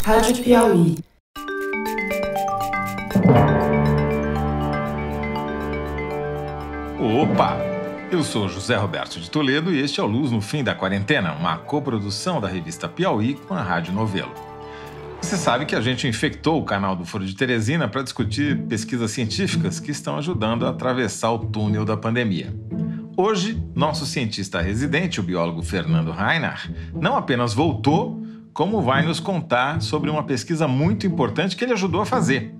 Rádio Piauí. Opa! Eu sou José Roberto de Toledo e este é o Luz no Fim da Quarentena, uma coprodução da revista Piauí com a Rádio Novelo. Você sabe que a gente infectou o canal do Foro de Teresina para discutir pesquisas científicas que estão ajudando a atravessar o túnel da pandemia. Hoje, nosso cientista residente, o biólogo Fernando Reinhardt, não apenas voltou, como vai nos contar sobre uma pesquisa muito importante que ele ajudou a fazer.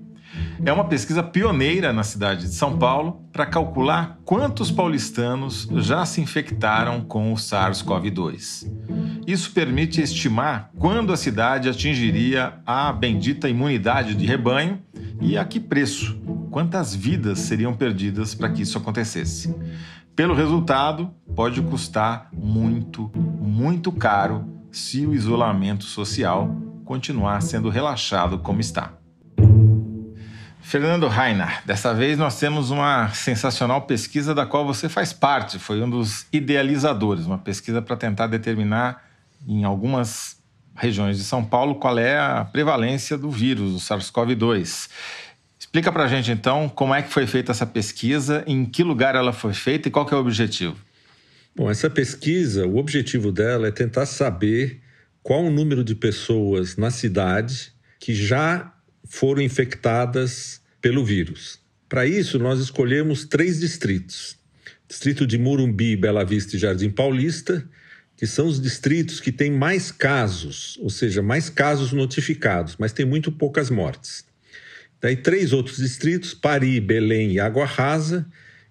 É uma pesquisa pioneira na cidade de São Paulo para calcular quantos paulistanos já se infectaram com o SARS-CoV-2. Isso permite estimar quando a cidade atingiria a bendita imunidade de rebanho e a que preço, quantas vidas seriam perdidas para que isso acontecesse. Pelo resultado, pode custar muito, muito caro se o isolamento social continuar sendo relaxado como está. Fernando Reinhardt, dessa vez nós temos uma sensacional pesquisa da qual você faz parte, foi um dos idealizadores, uma pesquisa para tentar determinar em algumas regiões de São Paulo qual é a prevalência do vírus, do SARS-CoV-2. Explica para a gente então como é que foi feita essa pesquisa, em que lugar ela foi feita e qual que é o objetivo. Bom, essa pesquisa, o objetivo dela é tentar saber qual o número de pessoas na cidade que já foram infectadas pelo vírus. Para isso, nós escolhemos 3 distritos. Distrito de Morumbi, Bela Vista e Jardim Paulista, que são os distritos que têm mais casos, ou seja, mais casos notificados, mas tem muito poucas mortes. Daí 3 outros distritos, Pari, Belém e Água Rasa,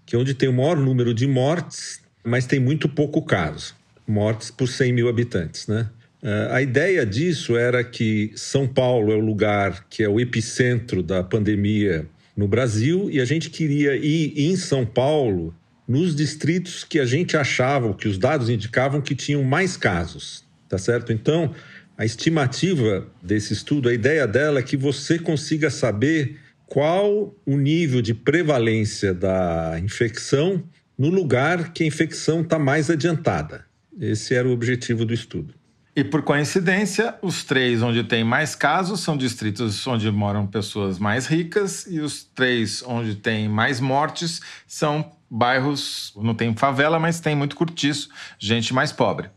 que é onde tem o maior número de mortes, mas tem muito pouco caso, mortes por 100 mil habitantes, né? A ideia disso era que São Paulo é o lugar que é o epicentro da pandemia no Brasil e a gente queria ir em São Paulo nos distritos que a gente achava, que os dados indicavam que tinham mais casos, tá certo? Então, a estimativa desse estudo, a ideia dela é que você consiga saber qual o nível de prevalência da infecção no lugar que a infecção está mais adiantada. Esse era o objetivo do estudo. E por coincidência, os 3 onde tem mais casos são distritos onde moram pessoas mais ricas e os 3 onde tem mais mortes são bairros, não tem favela, mas tem muito cortiço, gente mais pobre.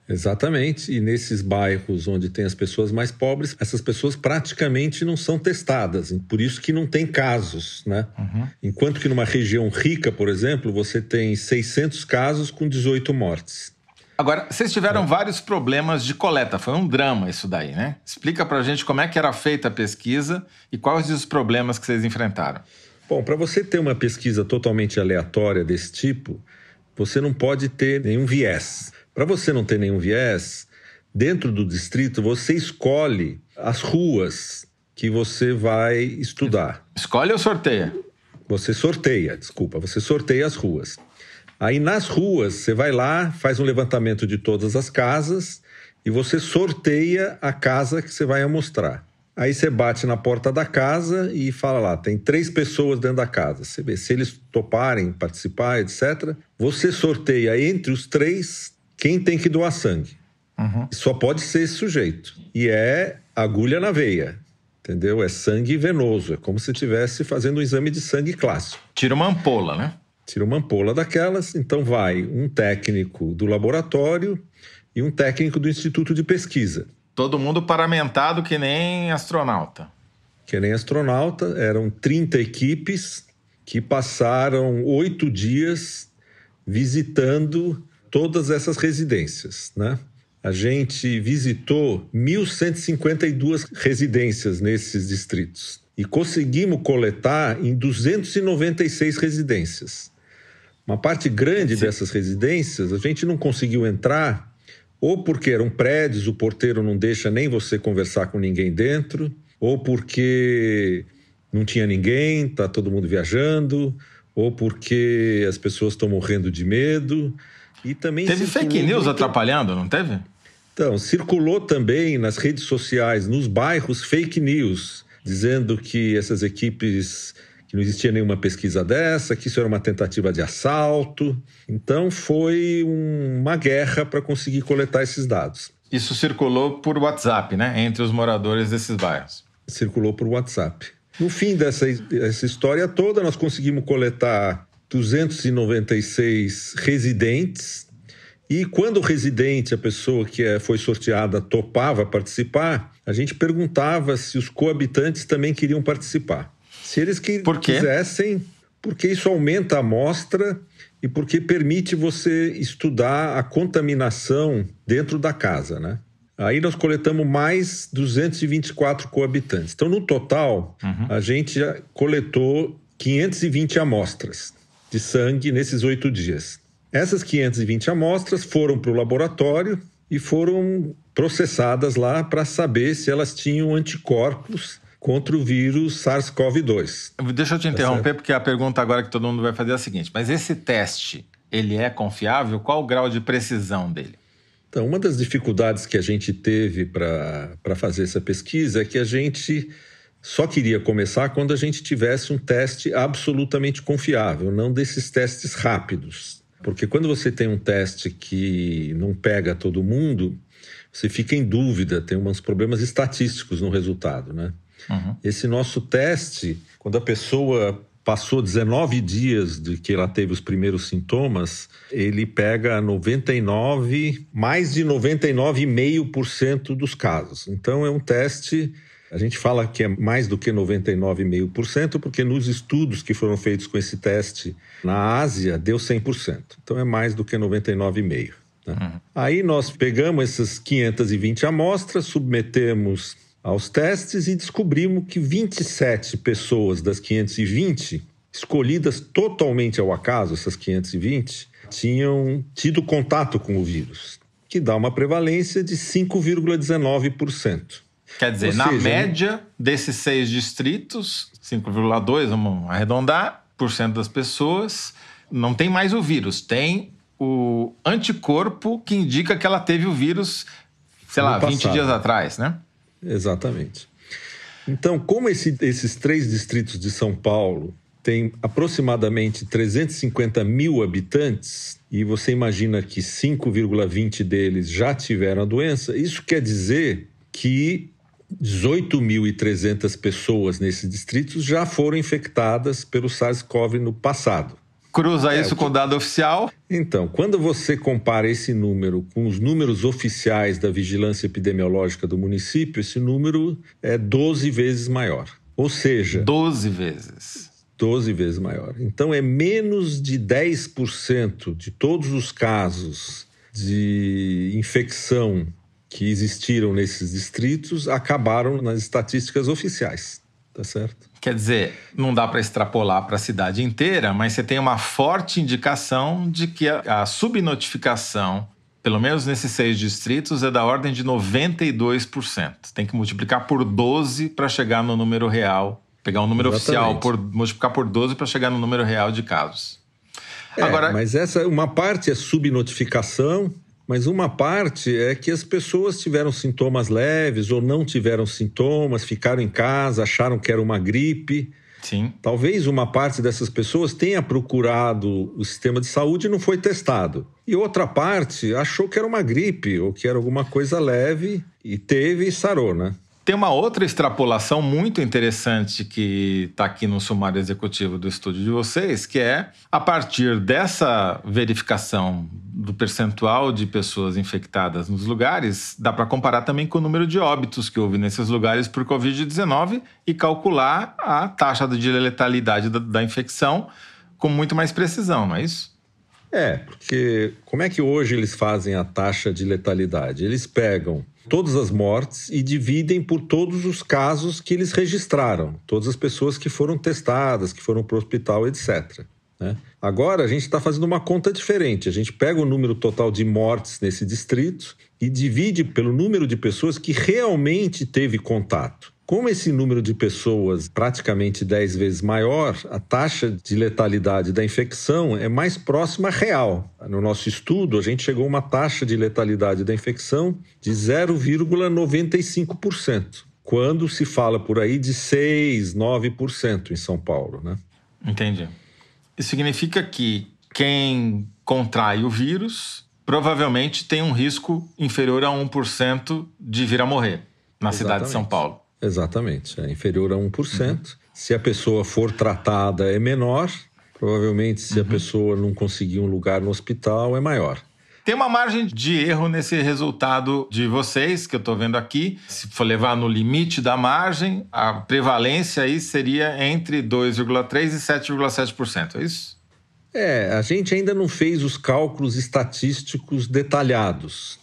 Exatamente, e nesses bairros onde tem as pessoas mais pobres, essas pessoas praticamente não são testadas, por isso que não tem casos, né? Enquanto que numa região rica, por exemplo, você tem 600 casos com 18 mortes. Agora, vocês tiveram vários problemas de coleta, foi um drama isso daí, né? Explica pra gente como é que era feita a pesquisa e quais os problemas que vocês enfrentaram. Bom, para você ter uma pesquisa totalmente aleatória desse tipo, você não pode ter nenhum viés. Para você não ter nenhum viés, dentro do distrito você escolhe as ruas que você vai estudar. Escolhe ou sorteia? Você sorteia as ruas. Aí nas ruas, você vai lá, faz um levantamento de todas as casas e você sorteia a casa que você vai amostrar. Aí você bate na porta da casa e fala lá, tem 3 pessoas dentro da casa. Você vê, se eles toparem participar, etc., você sorteia entre os 3 quem tem que doar sangue. Só pode ser esse sujeito. E é agulha na veia, entendeu? É sangue venoso, é como se estivesse fazendo um exame de sangue clássico. Tira uma ampola, né? Tira uma ampola daquelas, então vai um técnico do laboratório e um técnico do Instituto de Pesquisa. Todo mundo paramentado que nem astronauta. Que nem astronauta, eram 30 equipes que passaram 8 dias visitando todas essas residências, né? A gente visitou 1.152 residências nesses distritos e conseguimos coletar em 296 residências. Uma parte grande dessas residências a gente não conseguiu entrar, ou porque eram prédios, o porteiro não deixa nem você conversar com ninguém dentro, ou porque não tinha ninguém, está todo mundo viajando, ou porque as pessoas estão morrendo de medo. E também teve fake news atrapalhando, não teve? Então, circulou também nas redes sociais, nos bairros, fake news, dizendo que essas equipes, que não existia nenhuma pesquisa dessa, que isso era uma tentativa de assalto. Então foi uma guerra para conseguir coletar esses dados. Isso circulou por WhatsApp, né? Entre os moradores desses bairros. Circulou por WhatsApp. No fim dessa história toda, nós conseguimos coletar 296 residentes. E quando o residente, a pessoa que foi sorteada, topava participar, a gente perguntava se os coabitantes também queriam participar. Se eles quisessem, porque isso aumenta a amostra e porque permite você estudar a contaminação dentro da casa, né? Aí nós coletamos mais 224 coabitantes. Então, no total, a gente já coletou 520 amostras de sangue nesses 8 dias. Essas 520 amostras foram para o laboratório e foram processadas lá para saber se elas tinham anticorpos contra o vírus SARS-CoV-2. Deixa eu te interromper, porque a pergunta agora que todo mundo vai fazer é a seguinte: mas esse teste, ele é confiável? Qual o grau de precisão dele? Então, uma das dificuldades que a gente teve para fazer essa pesquisa é que a gente só queria começar quando a gente tivesse um teste absolutamente confiável, não desses testes rápidos. Porque quando você tem um teste que não pega todo mundo, você fica em dúvida, tem uns problemas estatísticos no resultado, né? Esse nosso teste, quando a pessoa passou 19 dias de que ela teve os primeiros sintomas, ele pega mais de 99,5% dos casos. Então é um teste, a gente fala que é mais do que 99,5%, porque nos estudos que foram feitos com esse teste na Ásia, deu 100%. Então é mais do que 99,5%. Né? Aí nós pegamos essas 520 amostras, submetemos aos testes e descobrimos que 27 pessoas das 520, escolhidas totalmente ao acaso, essas 520, tinham tido contato com o vírus, que dá uma prevalência de 5,19%. Quer dizer, na média desses 6 distritos, 5,2%, vamos arredondar, por cento das pessoas, não tem mais o vírus, tem o anticorpo que indica que ela teve o vírus, sei lá, 20 dias atrás, né? Exatamente. Então, como esses 3 distritos de São Paulo têm aproximadamente 350 mil habitantes, e você imagina que 5,20 deles já tiveram a doença, isso quer dizer que 18.300 pessoas nesses distritos já foram infectadas pelo SARS-CoV no passado. Cruza isso com o dado oficial? Então, quando você compara esse número com os números oficiais da vigilância epidemiológica do município, esse número é 12 vezes maior. Ou seja... 12 vezes. 12 vezes maior. Então, é menos de 10% de todos os casos de infecção que existiram nesses distritos acabaram nas estatísticas oficiais. Tá certo? Quer dizer, não dá para extrapolar para a cidade inteira, mas você tem uma forte indicação de que a subnotificação, pelo menos nesses 6 distritos, é da ordem de 92%. Tem que multiplicar por 12 para chegar no número real. Pegar um número oficial, multiplicar por 12 para chegar no número real de casos. Agora, mas uma parte é subnotificação, mas uma parte é que as pessoas tiveram sintomas leves ou não tiveram sintomas, ficaram em casa, acharam que era uma gripe. Sim. Talvez uma parte dessas pessoas tenha procurado o sistema de saúde e não foi testado. E outra parte achou que era uma gripe ou que era alguma coisa leve e teve e sarou, né? Tem uma outra extrapolação muito interessante que está aqui no sumário executivo do estúdio de vocês, que é, a partir dessa verificação do percentual de pessoas infectadas nos lugares, dá para comparar também com o número de óbitos que houve nesses lugares por Covid-19 e calcular a taxa de letalidade da infecção com muito mais precisão, não é isso? Porque como é que hoje eles fazem a taxa de letalidade? Eles pegam todas as mortes e dividem por todos os casos que eles registraram, todas as pessoas que foram testadas, que foram para o hospital, etc. Né? Agora a gente está fazendo uma conta diferente, a gente pega o número total de mortes nesse distrito e divide pelo número de pessoas que realmente teve contato. Como esse número de pessoas praticamente 10 vezes maior, a taxa de letalidade da infecção é mais próxima real. No nosso estudo, a gente chegou a uma taxa de letalidade da infecção de 0,95%, quando se fala por aí de 6%, 9% em São Paulo, né? Entendi. Isso significa que quem contrai o vírus provavelmente tem um risco inferior a 1% de vir a morrer na cidade de São Paulo. Exatamente, é inferior a 1%. Se a pessoa for tratada, é menor. Provavelmente, se a pessoa não conseguir um lugar no hospital, é maior. Tem uma margem de erro nesse resultado de vocês, que eu estou vendo aqui. Se for levar no limite da margem, a prevalência aí seria entre 2,3% e 7,7%, é isso? A gente ainda não fez os cálculos estatísticos detalhados,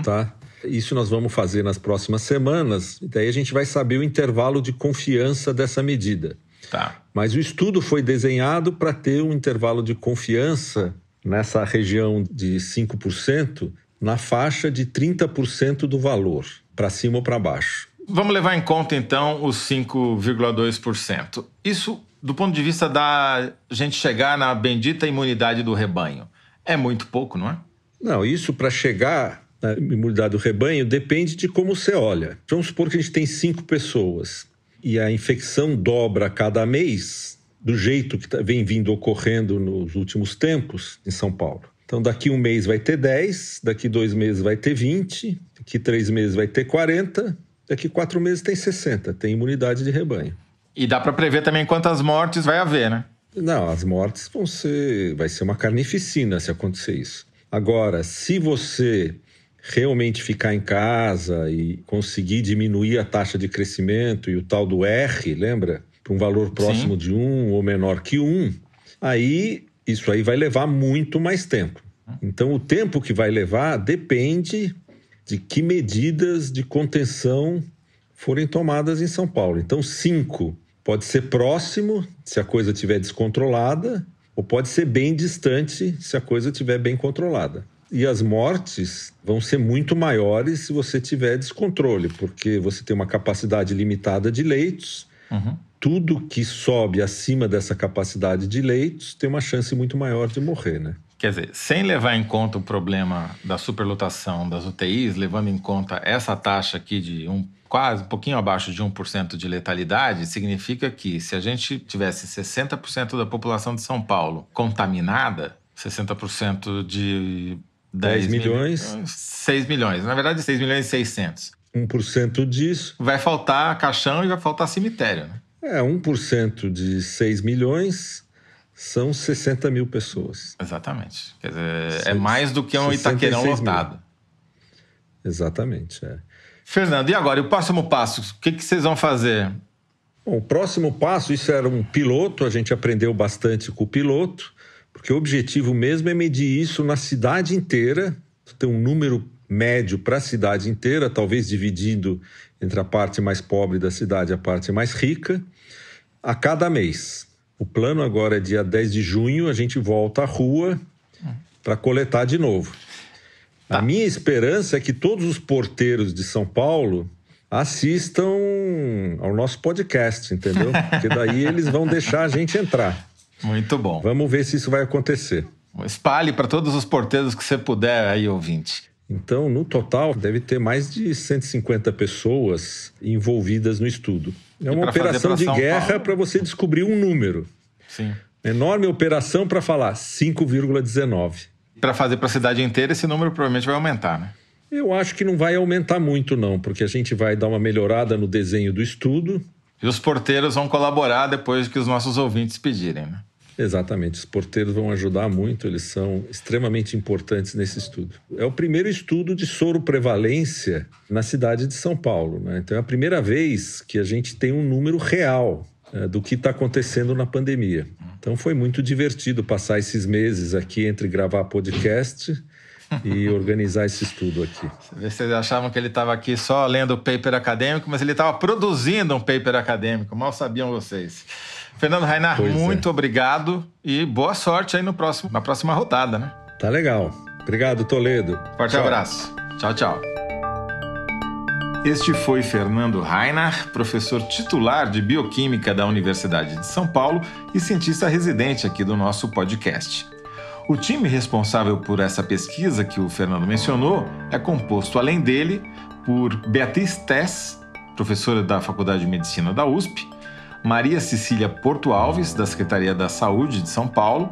tá? Isso nós vamos fazer nas próximas semanas, e daí a gente vai saber o intervalo de confiança dessa medida. Tá. Mas o estudo foi desenhado para ter um intervalo de confiança nessa região de 5%, na faixa de 30% do valor, para cima ou para baixo. Vamos levar em conta, então, os 5,2%. Isso, do ponto de vista da gente chegar na bendita imunidade do rebanho, é muito pouco, não é? Não, isso para chegar na imunidade do rebanho depende de como você olha. Vamos supor que a gente tem 5 pessoas e a infecção dobra a cada mês, do jeito que vem vindo ocorrendo nos últimos tempos em São Paulo. Então, daqui 1 mês vai ter 10, daqui 2 meses vai ter 20, daqui 3 meses vai ter 40, daqui 4 meses tem 60, tem imunidade de rebanho. E dá para prever também quantas mortes vai haver, né? Não, as mortes vai ser uma carnificina se acontecer isso. Agora, se você realmente ficar em casa e conseguir diminuir a taxa de crescimento e o tal do R, lembra? Para um valor próximo de 1 ou menor que 1, aí isso aí vai levar muito mais tempo. Então, o tempo que vai levar depende de que medidas de contenção forem tomadas em São Paulo. Então, 5 pode ser próximo, se a coisa estiver descontrolada, ou pode ser bem distante, se a coisa estiver bem controlada. E as mortes vão ser muito maiores se você tiver descontrole, porque você tem uma capacidade limitada de leitos. Tudo que sobe acima dessa capacidade de leitos tem uma chance muito maior de morrer, né? Quer dizer, sem levar em conta o problema da superlotação das UTIs, levando em conta essa taxa aqui de quase um pouquinho abaixo de 1% de letalidade, significa que se a gente tivesse 60% da população de São Paulo contaminada, 60% de 10 milhões, 6 milhões. Na verdade, 6 milhões e 600. 1% disso... Vai faltar caixão e vai faltar cemitério, né? 1% de 6 milhões são 60 mil pessoas. Exatamente. Quer dizer, é mais do que um Itaquerão lotado. Exatamente, Fernando, e agora? E o próximo passo? O que vocês vão fazer? Bom, o próximo passo, isso era um piloto, a gente aprendeu bastante com o piloto, porque o objetivo mesmo é medir isso na cidade inteira, ter um número médio para a cidade inteira, talvez dividido entre a parte mais pobre da cidade e a parte mais rica, a cada mês. O plano agora é dia 10 de junho, a gente volta à rua para coletar de novo. Tá. A minha esperança é que todos os porteiros de São Paulo assistam ao nosso podcast, entendeu? Porque daí eles vão deixar a gente entrar. Muito bom. Vamos ver se isso vai acontecer. Espalhe para todos os porteiros que você puder aí, ouvinte. Então, no total, deve ter mais de 150 pessoas envolvidas no estudo. É uma operação de guerra para você descobrir um número. Sim. Enorme operação para falar 5,19. Para fazer para a cidade inteira, esse número provavelmente vai aumentar, né? Eu acho que não vai aumentar muito, não, porque a gente vai dar uma melhorada no desenho do estudo. E os porteiros vão colaborar depois que os nossos ouvintes pedirem, né? Exatamente, os porteiros vão ajudar muito, eles são extremamente importantes nesse estudo. É o primeiro estudo de soroprevalência na cidade de São Paulo, né? Então é a primeira vez que a gente tem um número real do que está acontecendo na pandemia. Então foi muito divertido passar esses meses aqui entre gravar podcast e organizar esse estudo aqui. Vocês achavam que ele estava aqui só lendo o paper acadêmico, mas ele estava produzindo um paper acadêmico, mal sabiam vocês. Fernando Reinhart, muito obrigado e boa sorte aí na próxima rodada, né? Tá legal. Obrigado, Toledo. Forte abraço. Tchau, tchau. Este foi Fernando Reinhart, professor titular de Bioquímica da Universidade de São Paulo e cientista residente aqui do nosso podcast. O time responsável por essa pesquisa que o Fernando mencionou é composto, além dele, por Beatriz Tess, professora da Faculdade de Medicina da USP, Maria Cecília Porto Alves, da Secretaria da Saúde de São Paulo,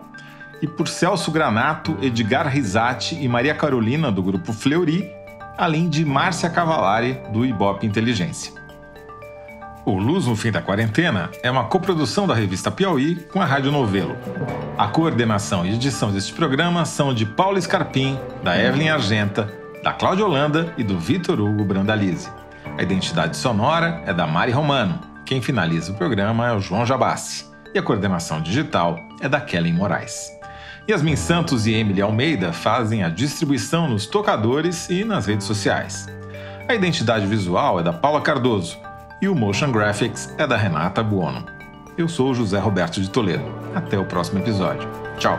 e por Celso Granato, Edgar Risati e Maria Carolina, do Grupo Fleury, além de Márcia Cavallari, do Ibope Inteligência. O Luz no Fim da Quarentena é uma coprodução da revista Piauí com a Rádio Novelo. A coordenação e edição deste programa são de Paulo Scarpim, da Evelyn Argenta, da Cláudia Holanda e do Vitor Hugo Brandalize. A identidade sonora é da Mari Romano. Quem finaliza o programa é o João Jabassi. E a coordenação digital é da Kellen Moraes. Yasmin Santos e Emily Almeida fazem a distribuição nos tocadores e nas redes sociais. A identidade visual é da Paula Cardoso e o Motion Graphics é da Renata Buono. Eu sou o José Roberto de Toledo. Até o próximo episódio. Tchau!